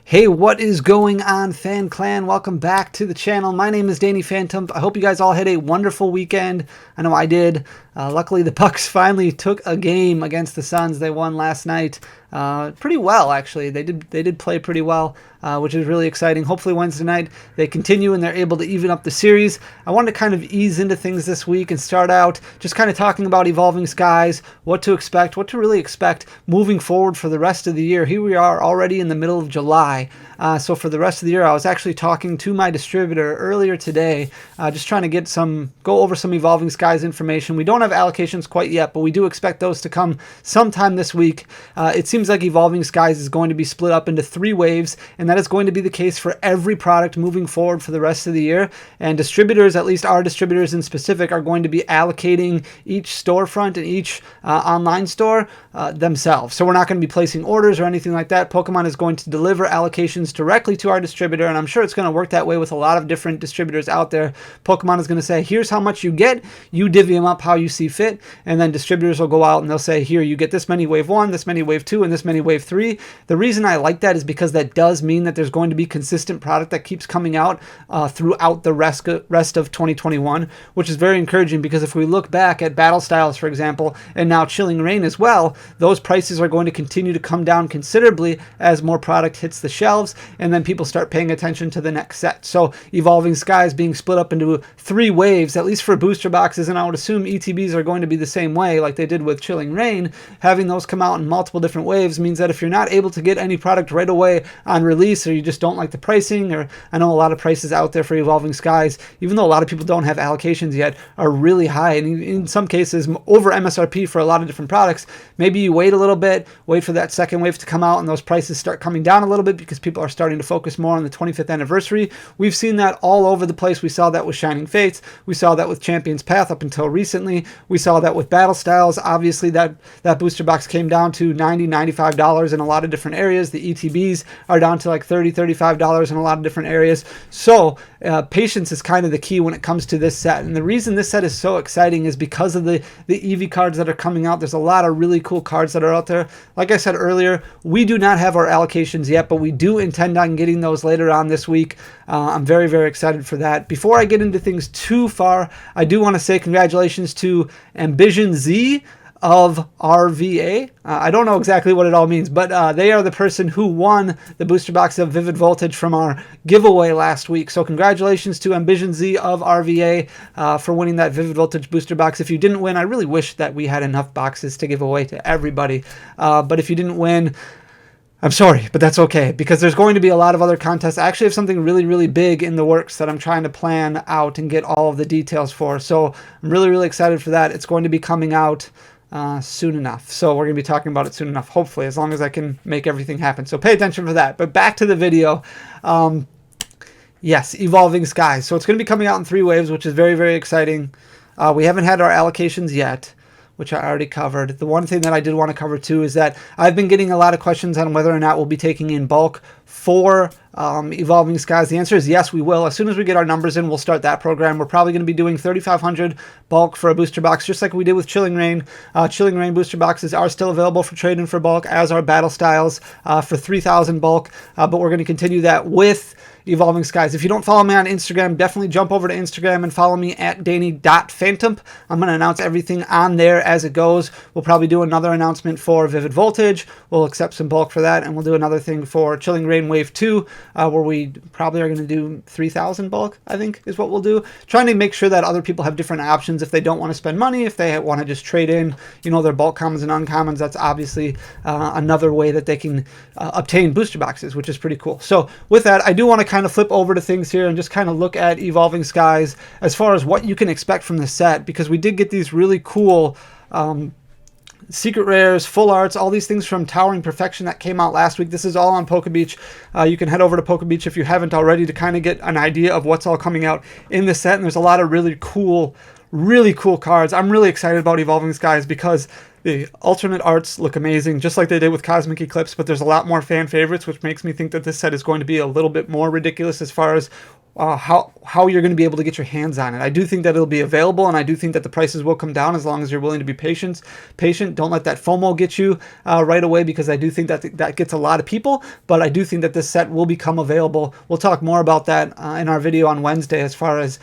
Hey, what is going on, Fan Clan? Welcome back to the channel. My name is Danny Phantom. I hope you guys all had a wonderful weekend. I know I did. Luckily, the Bucks finally took a game against the Suns. They won last night pretty well, actually. They did play pretty well, which is really exciting. Hopefully Wednesday night they continue and they're able to even up the series. I wanted to kind of ease into things this week and start out just kind of talking about Evolving Skies, what to expect, what to really expect moving forward for the rest of the year. Here we are already in the middle of July. So for the rest of the year, I was actually talking to my distributor earlier today, just trying to go over some Evolving Skies information. We don't have allocations quite yet, but we do expect those to come sometime this week. It seems like Evolving Skies is going to be split up into 3 waves, and that is going to be the case for every product moving forward for the rest of the year. And distributors, at least our distributors in specific, are going to be allocating each storefront and each online store themselves. So we're not going to be placing orders or anything like that. Pokemon is going to deliver allocations directly to our distributor, and I'm sure it's going to work that way with a lot of different distributors out there. Pokemon is going to say, here's how much you get, you divvy them up how you see fit, and then distributors will go out and they'll say, here, you get this many wave 1, this many wave 2, and this many wave 3. The reason I like that is because that does mean that there's going to be consistent product that keeps coming out throughout the rest of 2021, which is very encouraging, because if we look back at Battle Styles, for example, and now Chilling Reign as well, those prices are going to continue to come down considerably as more product hits the shelves, and then people start paying attention to the next set. So Evolving Skies being split up into 3 waves, at least for booster boxes, and I would assume ETBs are going to be the same way like they did with Chilling Reign. Having those come out in multiple different waves means that if you're not able to get any product right away on release, or you just don't like the pricing, or I know a lot of prices out there for Evolving Skies, even though a lot of people don't have allocations yet, are really high, and in some cases over MSRP for a lot of different products. Maybe you wait a little bit, wait for that second wave to come out, and those prices start coming down a little bit because people are starting to focus more on the 25th anniversary. We've seen that all over the place. We saw that with Shining Fates. We saw that with Champion's Path up until recently. We saw that with Battle Styles. Obviously, that booster box came down to $90, $95 in a lot of different areas. The ETBs are down to like $30, $35 in a lot of different areas. So patience is kind of the key when it comes to this set. And the reason this set is so exciting is because of the EV cards that are coming out. There's a lot of really cool cards that are out there. Like I said earlier, we do not have our allocations yet, but we do intend on getting those later on this week. I'm very, very excited for that. Before I get into things too far, I do want to say congratulations to Ambition Z of RVA. I don't know exactly what it all means, but they are the person who won the booster box of Vivid Voltage from our giveaway last week. So congratulations to Ambition Z of RVA for winning that Vivid Voltage booster box. If you didn't win, I really wish that we had enough boxes to give away to everybody. But if you didn't win, I'm sorry, but that's okay, because there's going to be a lot of other contests. I actually have something really, really big in the works that I'm trying to plan out and get all of the details for. So I'm really, really excited for that. It's going to be coming out soon enough. So we're going to be talking about it soon enough, hopefully, as long as I can make everything happen. So pay attention for that. But back to the video. Yes, Evolving Skies. So it's going to be coming out in 3 waves, which is very, very exciting. We haven't had our allocations yet, which I already covered. The one thing that I did want to cover too is that I've been getting a lot of questions on whether or not we'll be taking in bulk for Evolving Skies. The answer is yes, we will. As soon as we get our numbers in, we'll start that program. We're probably going to be doing 3,500 bulk for a booster box, just like we did with Chilling Reign. Chilling Reign booster boxes are still available for trade-in for bulk, as are Battle Styles for 3,000 bulk, but we're going to continue that with Evolving Skies. If you don't follow me on Instagram, definitely jump over to Instagram and follow me at Danny.Phantom. I'm going to announce everything on there as it goes. We'll probably do another announcement for Vivid Voltage. We'll accept some bulk for that, and we'll do another thing for Chilling Reign Wave 2, where we probably are going to do 3,000 bulk, I think is what we'll do. Trying to make sure that other people have different options if they don't want to spend money, if they want to just trade in, you know, their bulk commons and uncommons. That's obviously another way that they can obtain booster boxes, which is pretty cool. So with that, I do want to kind of flip over to things here and just kind of look at Evolving Skies as far as what you can expect from the set, because we did get these really cool secret rares, full arts, all these things from Towering Perfection that came out last week. This is all on PokeBeach. You can head over to PokeBeach if you haven't already to kind of get an idea of what's all coming out in the set, and there's a lot of really cool cards. I'm really excited about Evolving Skies because the alternate arts look amazing, just like they did with Cosmic Eclipse, but there's a lot more fan favorites, which makes me think that this set is going to be a little bit more ridiculous as far as how you're going to be able to get your hands on it. I do think that it'll be available, and I do think that the prices will come down as long as you're willing to be patient. Don't let that FOMO get you right away, because I do think that that gets a lot of people. But I do think that this set will become available. We'll talk more about that in our video on Wednesday, as far as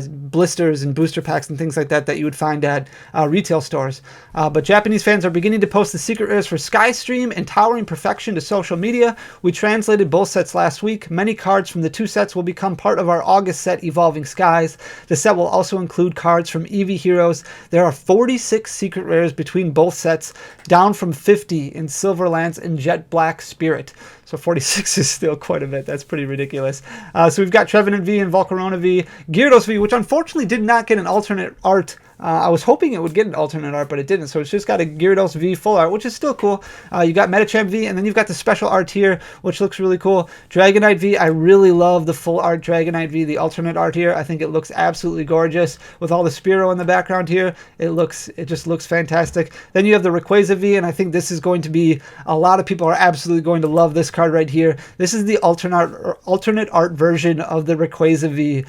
blisters and booster packs and things like that that you would find at retail stores. But Japanese fans are beginning to post the secret rares for Skystream and Towering Perfection to social media. We translated both sets last week. Many cards from the two sets will become part of our August set, Evolving Skies. The set will also include cards from EV Heroes. There are 46 secret rares between both sets, down from 50 in Silver Lance and Jet Black Spirit. So 46 is still quite a bit. That's pretty ridiculous. So we've got Trevenant V and Volcarona V, Gyarados V, which unfortunately did not get an alternate art. I was hoping it would get an alternate art, but it didn't. So it's just got a Gyarados V full art, which is still cool. You got Medicham V, and then you've got the special art here, which looks really cool. Dragonite V, I really love the full art Dragonite V, the alternate art here. I think it looks absolutely gorgeous with all the Spearow in the background here. It just looks fantastic. Then you have the Rayquaza V, and I think this is going to be, a lot of people are absolutely going to love this card right here. This is the alternate art version of the Rayquaza V.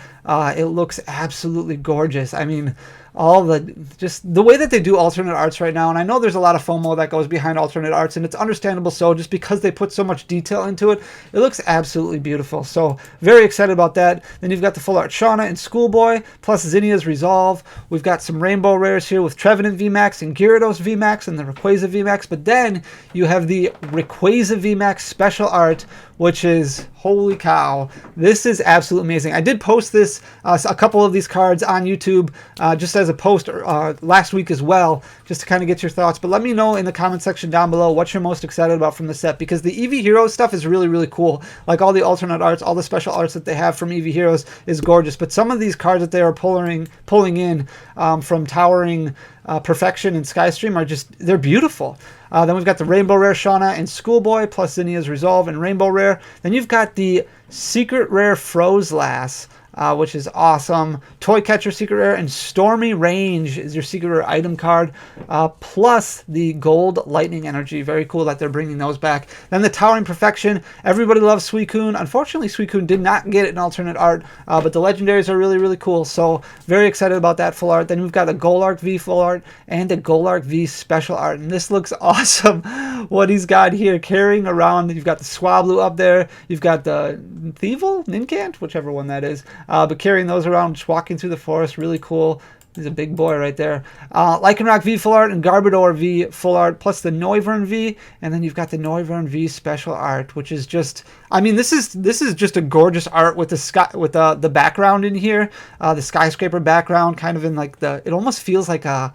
It looks absolutely gorgeous. I mean, just the way that they do alternate arts right now, and I know there's a lot of FOMO that goes behind alternate arts, and it's understandable so, just because they put so much detail into it. It looks absolutely beautiful, so very excited about that. Then you've got the full art Shauna and Schoolboy, plus Zinnia's Resolve. We've got some rainbow rares here with Trevenant VMAX and Gyarados VMAX and the Rayquaza VMAX, but then you have the Rayquaza VMAX special art, which is, holy cow, this is absolutely amazing. I did post this, a couple of these cards on YouTube, just as a post last week as well, just to kind of get your thoughts. But let me know in the comment section down below what you're most excited about from the set, because the EV Heroes stuff is really, really cool. Like all the alternate arts, all the special arts that they have from EV Heroes is gorgeous. But some of these cards that they are pulling in from Towering Perfection and Skystream are just, they're beautiful. Then we've got the Rainbow Rare Shauna and Schoolboy, plus Zinnia's Resolve and Rainbow Rare. Then you've got the Secret Rare Frozelass, which is awesome. Toy Catcher Secret Rare, and Stormy Range is your Secret Rare item card, plus the Gold Lightning Energy. Very cool that they're bringing those back. Then the Towering Perfection. Everybody loves Suicune. Unfortunately, Suicune did not get an alternate art, but the legendaries are really, really cool. So very excited about that full art. Then we've got a Golurk V full art and a Golurk V special art, and this looks awesome. What he's got here, carrying around, you've got the Swablu up there, you've got the Thievul, Nincant, whichever one that is, but carrying those around, just walking through the forest, really cool. He's a big boy right there. Lycanroc V full art and Garbodor V full art, plus the Noivern V, and then you've got the Noivern V special art, which is just, I mean, this is just a gorgeous art with the sky, with the background in here, the skyscraper background, kind of in like it almost feels like a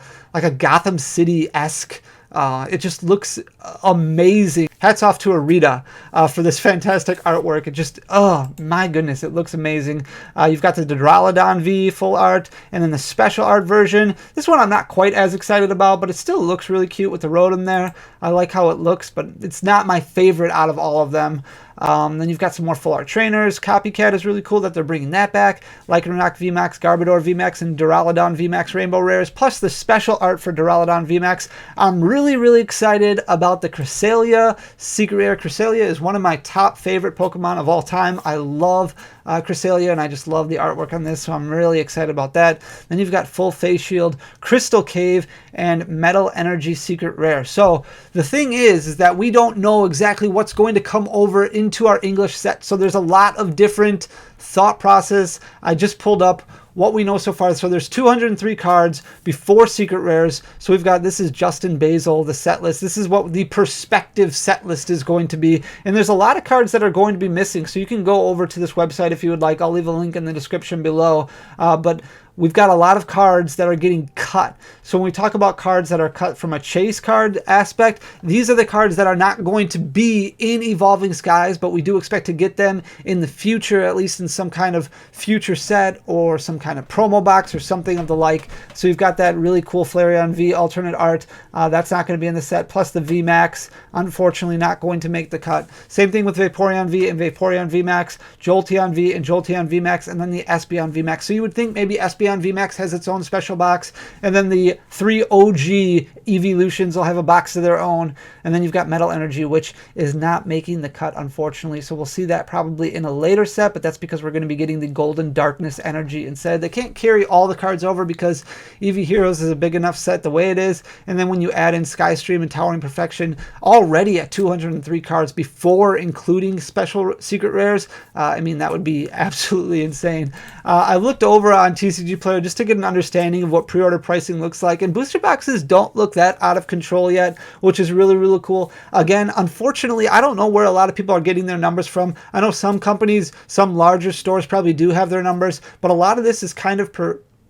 Gotham City-esque. It just looks amazing. Hats off to Arita for this fantastic artwork. It just, oh my goodness, it looks amazing. You've got the Duraludon V full art, and then the special art version. This one I'm not quite as excited about, but it still looks really cute with the Rotom there. I like how it looks, but it's not my favorite out of all of them. Then you've got some more full art trainers. Copycat is really cool that they're bringing that back. Lycanroc VMAX, Garbodor VMAX, and Duraludon VMAX Rainbow Rares, plus the special art for Duraludon VMAX. I'm really, really excited about the Cresselia Secret Rare. Cresselia is one of my top favorite Pokemon of all time. I love Cresselia, and I just love the artwork on this, so I'm really excited about that. Then you've got Full Face Shield, Crystal Cave, and Metal Energy Secret Rare. So the thing is that we don't know exactly what's going to come over into our English set, so there's a lot of different thought process. I just pulled up what we know so far. So there's 203 cards before secret rares. So we've got, this is Justin Basil, the set list. This is what the perspective set list is going to be. And there's a lot of cards that are going to be missing. So you can go over to this website if you would like. I'll leave a link in the description below. But we've got a lot of cards that are getting cut. So when we talk about cards that are cut from a chase card aspect, these are the cards that are not going to be in Evolving Skies, but we do expect to get them in the future, at least in some kind of future set or some kind of promo box or something of the like. So you've got that really cool Flareon V alternate art. That's not going to be in the set, plus the VMAX, unfortunately not going to make the cut. Same thing with Vaporeon V and Vaporeon VMAX, Jolteon V and Jolteon VMAX, and then the Espeon VMAX. So you would think maybe Espeon on VMAX has its own special box, and then the 3 OG Evolutions will have a box of their own, and then you've got Metal Energy, which is not making the cut, unfortunately, so we'll see that probably in a later set, but that's because we're going to be getting the Golden Darkness Energy instead. They can't carry all the cards over because EV Heroes is a big enough set the way it is, and then when you add in Skystream and Towering Perfection, already at 203 cards before including special secret rares, I mean, that would be absolutely insane. I looked over on TCG Player just to get an understanding of what pre-order pricing looks like, and booster boxes don't look that out of control yet, which is really, really cool. Again, unfortunately, I don't know where a lot of people are getting their numbers from. I know some companies, some larger stores probably do have their numbers, but a lot of this is kind of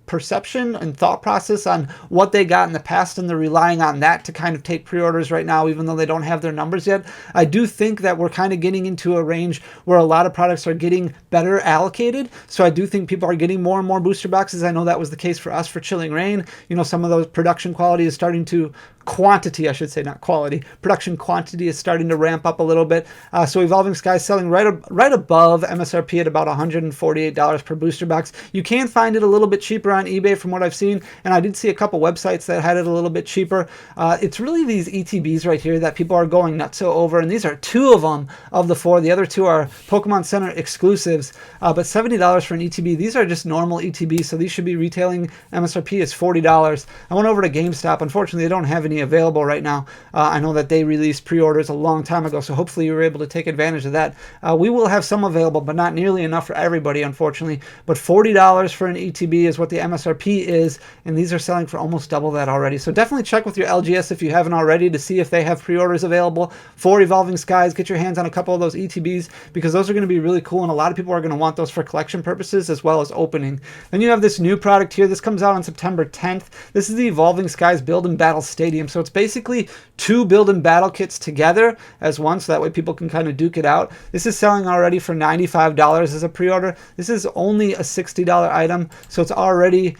perception and thought process on what they got in the past, and they're relying on that to kind of take pre-orders right now, even though they don't have their numbers yet. I do think that we're kind of getting into a range where a lot of products are getting better allocated, so I do think people are getting more and more booster boxes. I know that was the case for us for Chilling Reign. You know, some of those production quality is starting to quantity, I should say, not quality. Production quantity is starting to ramp up a little bit. So Evolving Skies selling right above MSRP at about $148 per booster box. You can find it a little bit cheaper on eBay from what I've seen, and I did see a couple websites that had it a little bit cheaper. It's really these ETBs right here that people are going nuts over, and these are 2 of them of the 4. The other 2 are Pokemon Center exclusives, but $70 for an ETB. These are just normal ETBs, so these should be retailing MSRP is $40. I went over to GameStop. Unfortunately, they don't have any available right now. I know that they released pre-orders a long time ago, so hopefully you were able to take advantage of that. We will have some available, but not nearly enough for everybody, unfortunately. But $40 for an ETB is what the MSRP is, and these are selling for almost double that already. So definitely check with your LGS if you haven't already to see if they have pre-orders available for Evolving Skies. Get your hands on a couple of those ETBs because those are going to be really cool, and a lot of people are going to want those for collection purposes as well as opening. Then you have this new product here. This comes out on September 10th. This is the Evolving Skies Build and Battle Stadium. So it's basically 2 build and battle kits together as one, so that way people can kind of duke it out. This is selling already for $95 as a pre-order. This is only a $60 item, so it's already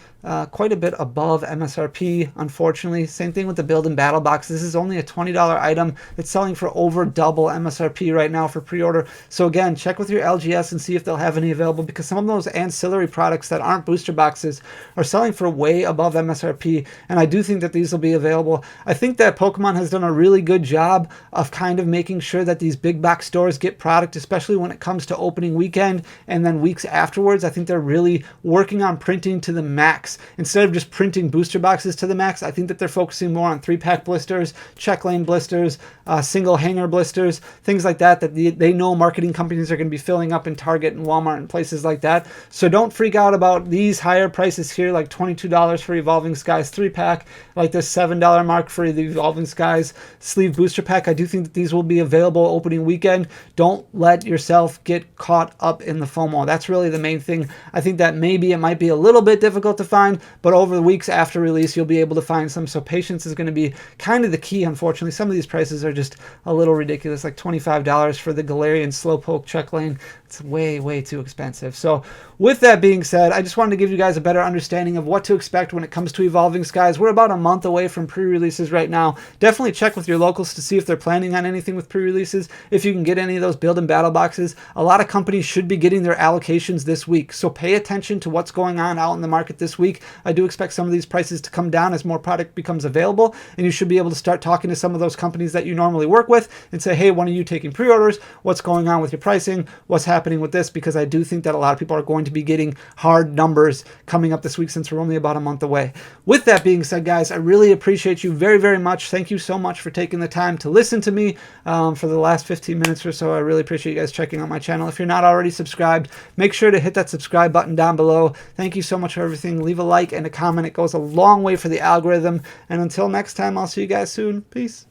quite a bit above MSRP, unfortunately. Same thing with the build and battle box. This is only a $20 item. It's selling for over double MSRP right now for pre-order. So again, check with your LGS and see if they'll have any available, because some of those ancillary products that aren't booster boxes are selling for way above MSRP, and I do think that these will be available. I think that Pokemon has done a really good job of kind of making sure that these big box stores get product, especially when it comes to opening weekend and then weeks afterwards. I think they're really working on printing to the max. Instead of just printing booster boxes to the max, I think that they're focusing more on 3-pack blisters, check lane blisters, single hanger blisters, things like that, that they know marketing companies are going to be filling up in Target and Walmart and places like that. So don't freak out about these higher prices here, like $22 for Evolving Skies 3-pack, like the $7 mark for the Evolving Skies sleeve booster pack. I do think that these will be available opening weekend. Don't let yourself get caught up in the FOMO. That's really the main thing. I think that maybe it might be a little bit difficult to find, but over the weeks after release, you'll be able to find some. So patience is going to be kind of the key, unfortunately. Some of these prices are just a little ridiculous, like $25 for the Galarian Slowpoke check lane. It's way, way too expensive. So with that being said, I just wanted to give you guys a better understanding of what to expect when it comes to Evolving Skies. We're about a month away from pre-releases right now. Definitely check with your locals to see if they're planning on anything with pre-releases, if you can get any of those build and battle boxes. A lot of companies should be getting their allocations this week, so pay attention to what's going on out in the market this week. I do expect some of these prices to come down as more product becomes available, and you should be able to start talking to some of those companies that you normally work with and say, hey, when are you taking pre-orders? What's going on with your pricing? What's happening with this? Because I do think that a lot of people are going to be getting hard numbers coming up this week since we're only about a month away. With that being said, guys, I really appreciate you very, very much. Thank you so much for taking the time to listen to me for the last 15 minutes or so. I really appreciate you guys checking out my channel. If you're not already subscribed, make sure to hit that subscribe button down below. Thank you so much for everything. Leave a like and a comment. It goes a long way for the algorithm. And until next time, I'll see you guys soon. Peace.